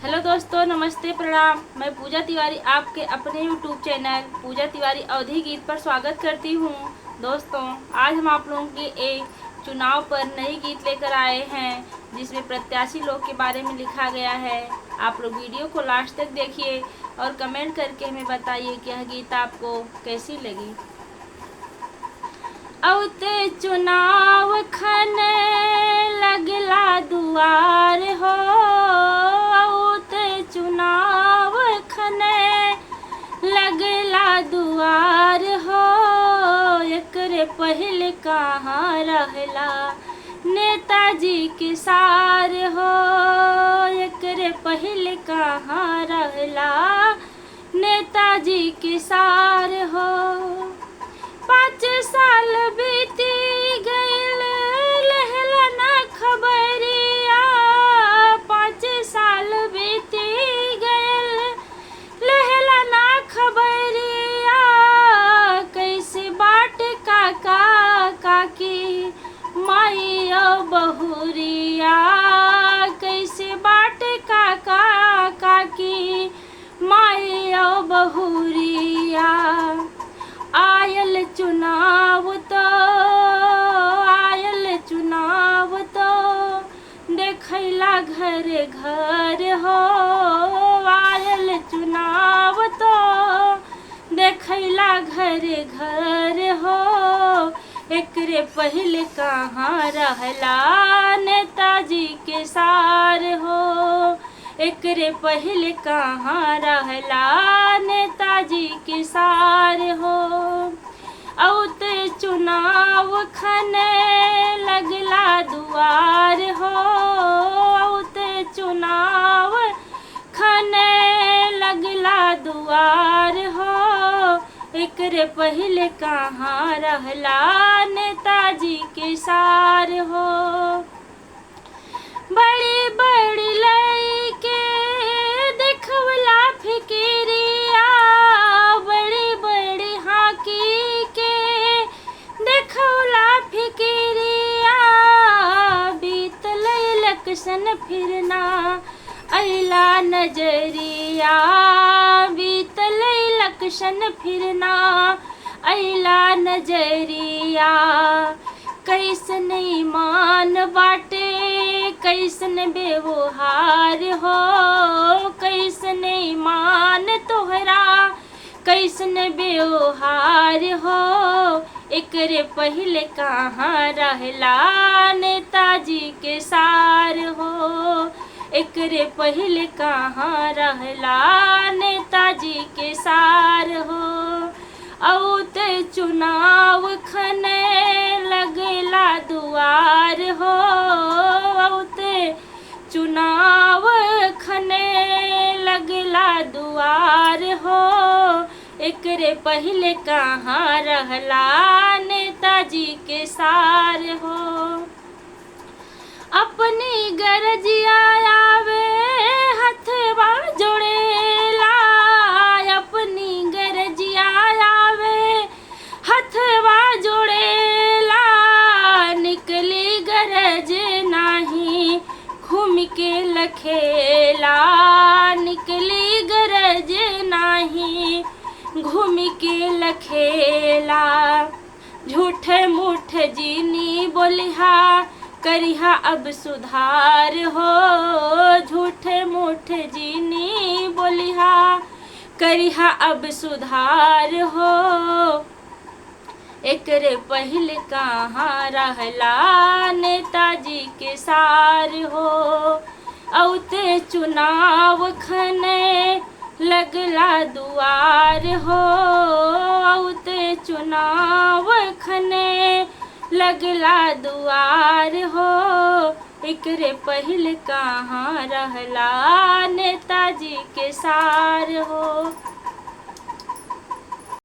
Hello दोस्तों, नमस्ते, प्रणाम। मैं पूजा तिवारी आपके अपने यूट्यूब चैनल पूजा तिवारी अवधी गीत पर स्वागत करती हूँ। दोस्तों, आज हम आप लोगों के एक चुनाव पर नई गीत लेकर आए हैं जिसमें प्रत्याशी लोग के बारे में लिखा गया है। आप लोग वीडियो को लास्ट तक देखिए और कमेंट करके हमें बताइए कि यह गीत आपको कैसी लगी। औते चुनाव खन लगला दुआर हो, औते चुनाव खन लगला दुआर हो। एकरे पहले कहाँ रहला नेताजी के सार हो, एकरे पहले कहाँ रहला नेताजी के सार हो। 5 साल बीती गईल लहला ना खबरिया, 5 साल बीती गईल लहला ना खबरिया। कैसे बाट काका काकी माई और बहुरिया, कैसे बाट काका काकी माई और बहुरिया। आयल चुनाव तो देखैला घर घर हो, आयल चुनाव तो देखैला घर घर हो। एकरे पहले कहाँ रहला नेताजी के सार हो, एकरे पहले कहाँ रहला नेताजी के सार हो। औते चुनाव खने लगला दुआर हो, औते चुनाव खने लगला दुआर हो। एकरे पहले कहाँ रहला नेताजी के सार हो। बड़ी बड़ी लइके देखवला फिकिरिया, बड़ी बड़ी हाकी के देखवला फिकिरिया। बीतल इलेक्शन फिरना अइला नजरिया, बीतल इलेक्शन फिरना अइला नजरिया। कैसन ईमान बाटे कैसन व्यवहार हो, कैसन ईमान तोहरा कैसन व्यवहार हो। एकरे पहले कहाँ रहला नेताजी के सार हो, एकरे पहले कहाँ रहला नेताजी के सार हो। औते चुनाव खने लगला दुआर हो, औते चुनाव खने लगला दुआर हो। एकरे पहले कहाँ रहला नेताजी के सार हो। अपनी गरजिया आवे हथवा जोड़ेला, अपनी गरजिया आवे हथवा जोड़ेला। निकली गरज नाही घूम के लखेला, निकली गरज नाही घूम के लखेला। झूठे मूठ जीनी बोलिहा करिहा अब सुधार हो, झूठे मूठ जीनी बोलिहा करिहा अब सुधार हो। एकरे पहले कहाँ रहला नेताजी के सार हो। औते चुनाव खने लगला दुआर हो, औते चुनाव खने लगला दुआर हो। एकरे पहले कहाँ रहला नेताजी के सार हो।